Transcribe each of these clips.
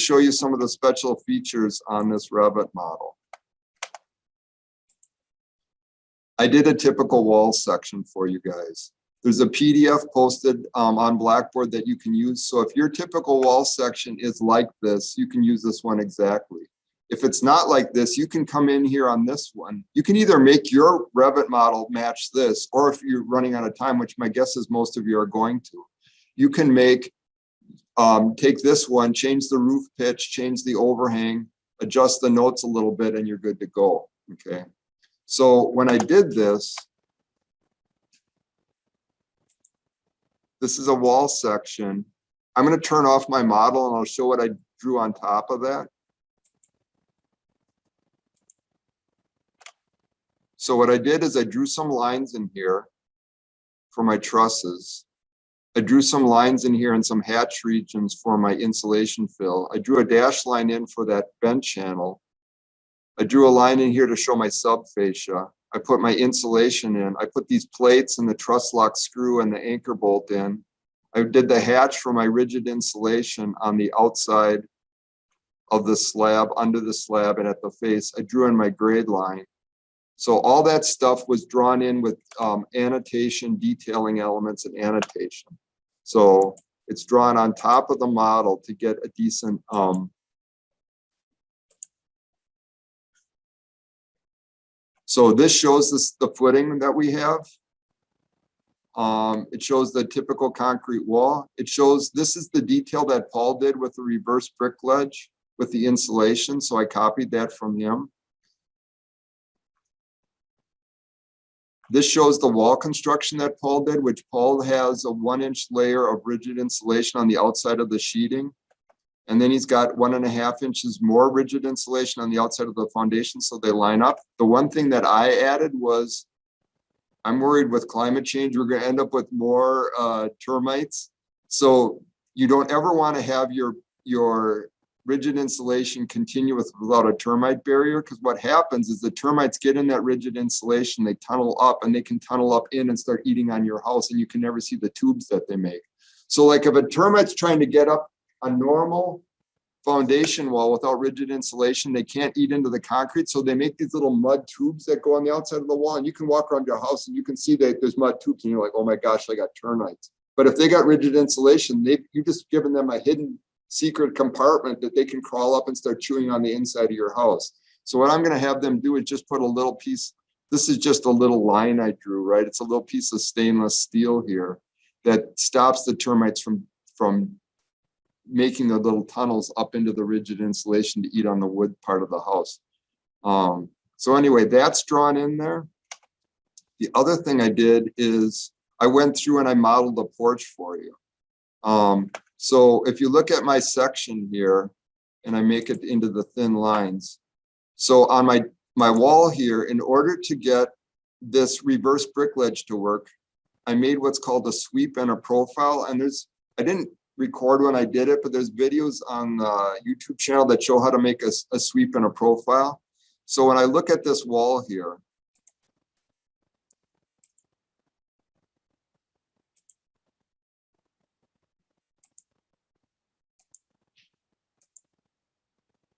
show you some of the special features on this Revit model. I did a typical wall section for you guys. There's a PDF posted on Blackboard that you can use. So if your typical wall section is like this, you can use this one exactly. If it's not like this, you can come in here on this one. You can either make your Revit model match this, or if you're running out of time, which my guess is most of you are going to, you can make, take this one, change the roof pitch, change the overhang, adjust the notes a little bit, and you're good to go, okay? So when I did this, this is a wall section. I'm going to turn off my model and I'll show what I drew on top of that. So what I did is I drew some lines in here for my trusses. I drew some lines in here and some hatch regions for my insulation fill. I drew a dash line in for that vent channel. I drew a line in here to show my sub fascia. I put my insulation in. I put these plates and the truss lock screw and the anchor bolt in. I did the hatch for my rigid insulation on the outside of the slab, under the slab, and at the face. I drew in my grade line. So all that stuff was drawn in with annotation, detailing elements, and annotation. So it's drawn on top of the model to get a decent so this shows the footing that we have. It shows the typical concrete wall. It shows, this is the detail that Paul did with the reverse brick ledge with the insulation. So I copied that from him. This shows the wall construction that Paul did, which Paul has a 1-inch layer of rigid insulation on the outside of the sheeting. And then he's got 1.5 inches more rigid insulation on the outside of the foundation, so they line up. The one thing that I added was, I'm worried with climate change, we're going to end up with more termites. So you don't ever want to have your rigid insulation continuous without a termite barrier, because what happens is the termites get in that rigid insulation, they tunnel up, and they can tunnel up in and start eating on your house, and you can never see the tubes that they make. So like if a termite's trying to get up a normal foundation wall without rigid insulation, they can't eat into the concrete, so they make these little mud tubes that go on the outside of the wall, and you can walk around your house and you can see that there's mud tubes and you're like, oh my gosh, I got termites. But if they got rigid insulation, you've just given them a hidden secret compartment that they can crawl up and start chewing on the inside of your house. So what I'm going to have them do is just put a little piece, this is just a little line I drew, right? It's a little piece of stainless steel here that stops the termites from making the little tunnels up into the rigid insulation to eat on the wood part of the house. So anyway, that's drawn in there. The other thing I did is I went through and I modeled a porch for you. So if you look at my section here and I make it into the thin lines. So on my wall here, in order to get this reverse brick ledge to work, I made what's called a sweep and a profile. And I didn't record when I did it, but there's videos on the YouTube channel that show how to make a sweep and a profile. So when I look at this wall here,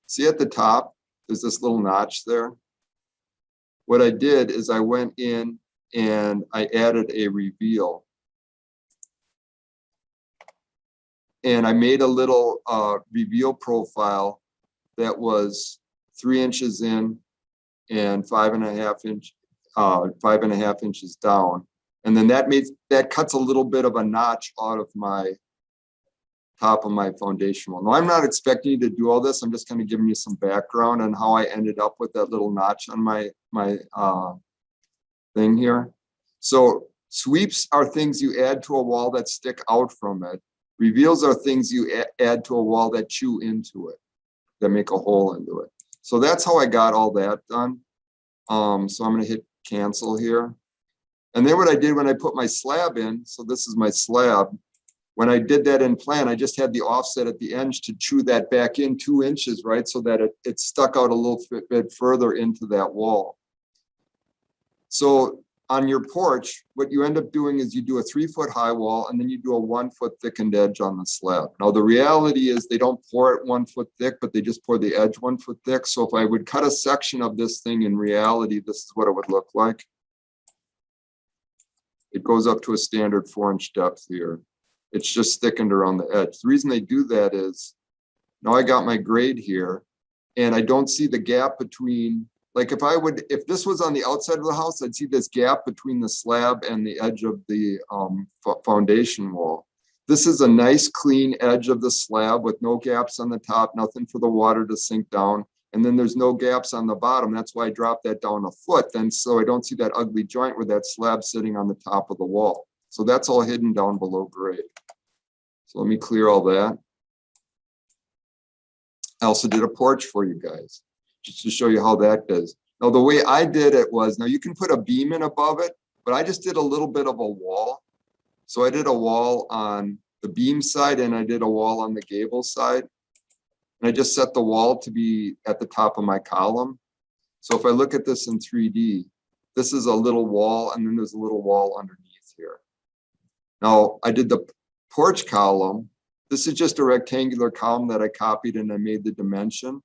see at the top, there's this little notch there. What I did is I went in and I added a reveal. And I made a little reveal profile that was 3 inches in and 5.5 inches down. And then that cuts a little bit of a notch out of my top of my foundation wall. Now, I'm not expecting you to do all this. I'm just kind of giving you some background on how I ended up with that little notch on my thing here. So sweeps are things you add to a wall that stick out from it. Reveals are things you add to a wall that chew into it, that make a hole into it. So that's how I got all that done. So I'm going to hit cancel here. And then what I did when I put my slab in, so this is my slab. When I did that in plan, I just had the offset at the edge to chew that back in 2 inches, right? So that it stuck out a little bit further into that wall. So on your porch, what you end up doing is you do a 3-foot high wall and then you do a 1-foot thickened edge on the slab. Now, the reality is they don't pour it 1 foot thick, but they just pour the edge 1 foot thick. So if I would cut a section of this thing in reality, this is what it would look like. It goes up to a standard 4-inch depth here. It's just thickened around the edge. The reason they do that is now I got my grade here and I don't see the gap between, like if this was on the outside of the house, I'd see this gap between the slab and the edge of the foundation wall. This is a nice clean edge of the slab with no gaps on the top, nothing for the water to sink down. And then there's no gaps on the bottom. That's why I dropped that down a foot then, so I don't see that ugly joint where that slab sitting on the top of the wall. So that's all hidden down below grade. So let me clear all that. I also did a porch for you guys, just to show you how that does. Now, the way I did it was, now you can put a beam in above it, but I just did a little bit of a wall. So I did a wall on the beam side and I did a wall on the gable side. And I just set the wall to be at the top of my column. So if I look at this in 3D, this is a little wall and then there's a little wall underneath here. Now I did the porch column. This is just a rectangular column that I copied and I made the dimension.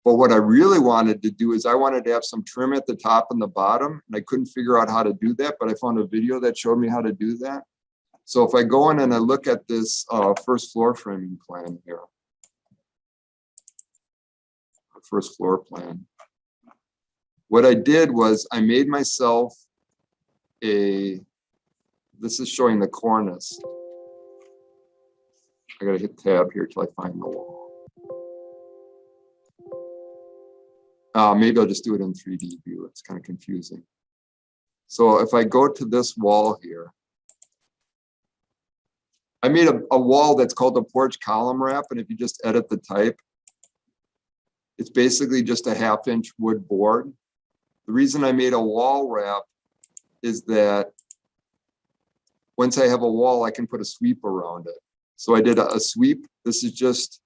But what I really wanted to do is I wanted to have some trim at the top and the bottom, and I couldn't figure out how to do that, but I found a video that showed me how to do that. So if I go in and I look at this first floor framing plan here, first floor plan, what I did was I made myself this is showing the cornice. I gotta hit tab here till I find the wall. Maybe I'll just do it in 3D view. It's kind of confusing. So if I go to this wall here, I made a wall that's called a porch column wrap. And if you just edit the type, it's basically just a 1/2-inch wood board. The reason I made a wall wrap is that once I have a wall, I can put a sweep around it. So I did a sweep. This is just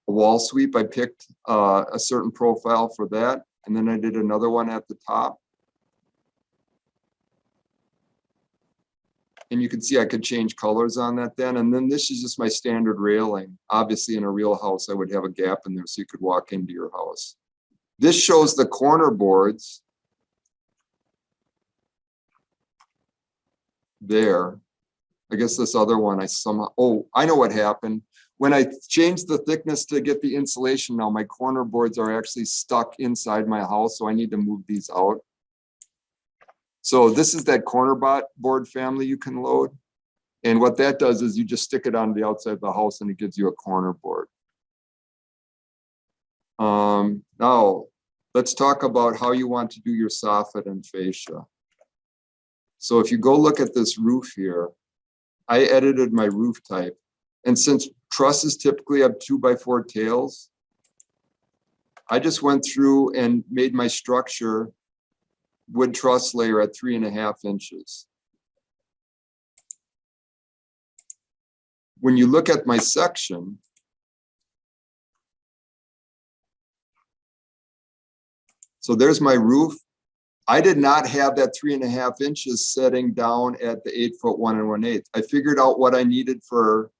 a wall sweep. I picked a certain profile for that. And then I did another one at the top. And you can see I could change colors on that then. And then this is just my standard railing. Obviously in a real house, I would have a gap in there so you could walk into your house. This shows the corner boards there. I guess this other one I somehow, oh, I know what happened. When I changed the thickness to get the insulation, now my corner boards are actually stuck inside my house, so I need to move these out. So this is that corner board family you can load. And what that does is you just stick it on the outside of the house and it gives you a corner board. Now, let's talk about how you want to do your soffit and fascia. So if you go look at this roof here, I edited my roof type. And since trusses typically have 2x4 tails, I just went through and made my structure wood truss layer at 3.5 inches. When you look at my section, so there's my roof. I did not have that 3.5 inches setting down at the 8-foot 1 1/8. I figured out what I needed for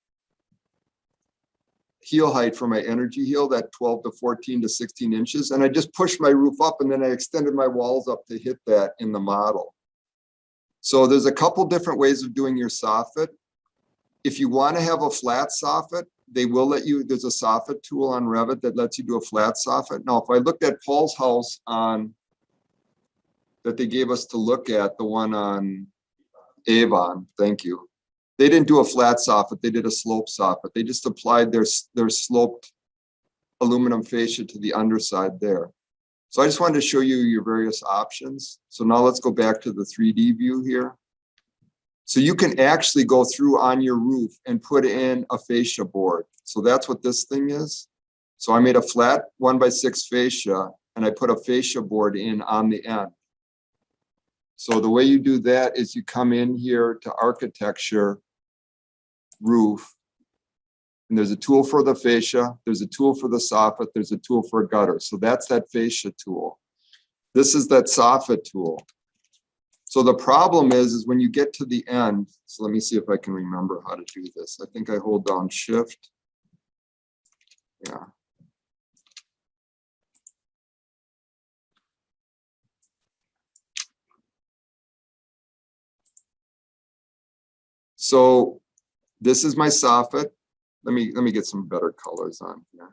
heel height for my energy heel, that 12 to 14 to 16 inches. And I just pushed my roof up and then I extended my walls up to hit that in the model. So there's a couple different ways of doing your soffit. If you want to have a flat soffit, they will let you, there's a soffit tool on Revit that lets you do a flat soffit. Now, if I looked at Paul's house that they gave us to look at, the one on Avon, thank you. They didn't do a flat soffit, they did a slope soffit. They just applied their sloped aluminum fascia to the underside there. So I just wanted to show you your various options. So now let's go back to the 3D view here. So you can actually go through on your roof and put in a fascia board. So that's what this thing is. So I made a flat 1x6 fascia and I put a fascia board in on the end. So the way you do that is you come in here to architecture, roof, and there's a tool for the fascia, there's a tool for the soffit, there's a tool for a gutter. So that's that fascia tool. This is that soffit tool. So the problem is when you get to the end, so let me see if I can remember how to do this. I think I hold down Shift. Yeah. So this is my soffit. Let me get some better colors on here.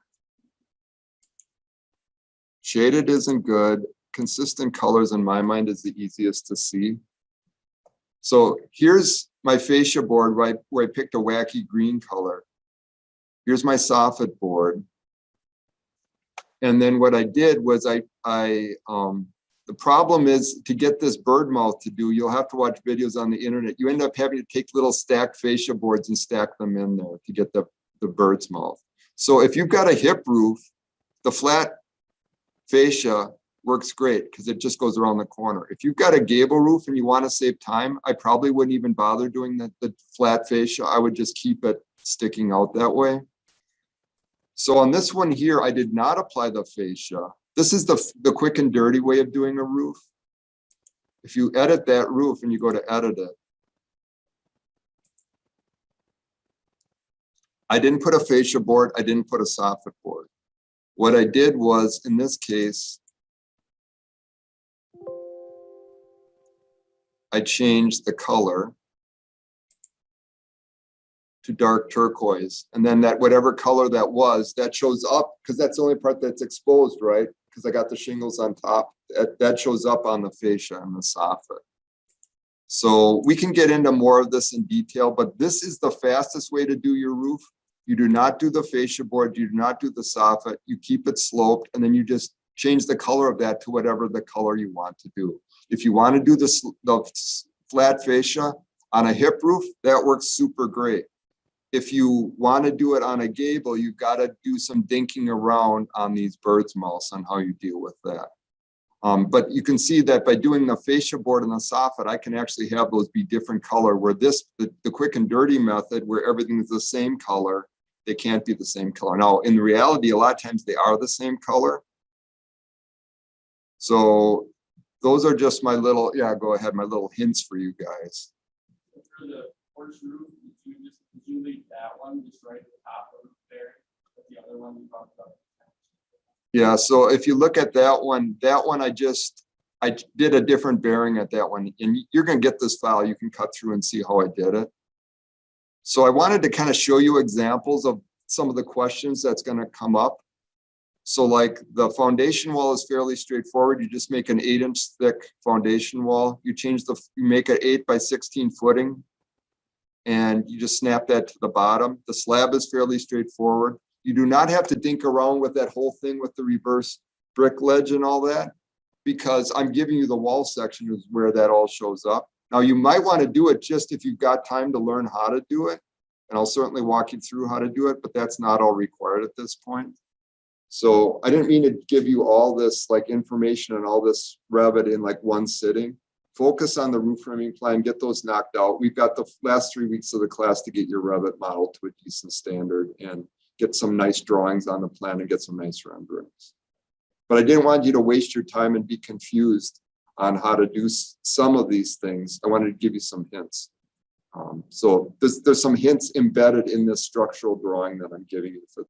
Shaded isn't good. Consistent colors in my mind is the easiest to see. So here's my fascia board where I picked a wacky green color. Here's my soffit board. And then what I did was the problem is to get this bird mouth to do, you'll have to watch videos on the internet. You end up having to take little stacked fascia boards and stack them in there to get the bird's mouth. So if you've got a hip roof, the flat fascia works great because it just goes around the corner. If you've got a gable roof and you want to save time, I probably wouldn't even bother doing the flat fascia. I would just keep it sticking out that way. So on this one here, I did not apply the fascia. This is the quick and dirty way of doing a roof. If you edit that roof and you go to edit it, I didn't put a fascia board. I didn't put a soffit board. What I did was, in this case, I changed the color to dark turquoise. And then that whatever color that was, that shows up, because that's the only part that's exposed, right? Because I got the shingles on top. That shows up on the fascia and the soffit. So we can get into more of this in detail, but this is the fastest way to do your roof. You do not do the fascia board, you do not do the soffit, you keep it sloped, and then you just change the color of that to whatever the color you want to do. If you want to do the flat fascia on a hip roof, that works super great. If you want to do it on a gable, you've got to do some dinking around on these bird's mouths on how you deal with that. But you can see that by doing the fascia board and the soffit, I can actually have those be different color, where the quick and dirty method, where everything is the same color, they can't be the same color. Now, in reality, a lot of times they are the same color. So those are just my little, yeah, go ahead, my little hints for you guys. For the porch roof, did you leave that one just right at the top of there, but the other one you talked about? Yeah, so if you look at that one I did a different bearing at that one, and you're going to get this file. You can cut through and see how I did it. So I wanted to kind of show you examples of some of the questions that's going to come up. So like the foundation wall is fairly straightforward. You just make an 8-inch thick foundation wall. You make an 8 by 16 footing, and you just snap that to the bottom. The slab is fairly straightforward. You do not have to dink around with that whole thing with the reverse brick ledge and all that, because I'm giving you the wall section is where that all shows up. Now you might want to do it just if you've got time to learn how to do it. And I'll certainly walk you through how to do it, but that's not all required at this point. So I didn't mean to give you all this like information and all this Revit in like one sitting. Focus on the roof framing plan, get those knocked out. We've got the last 3 weeks of the class to get your Revit model to a decent standard and get some nice drawings on the plan and get some nice renderings. But I didn't want you to waste your time and be confused on how to do some of these things. I wanted to give you some hints. So there's some hints embedded in this structural drawing that I'm giving you for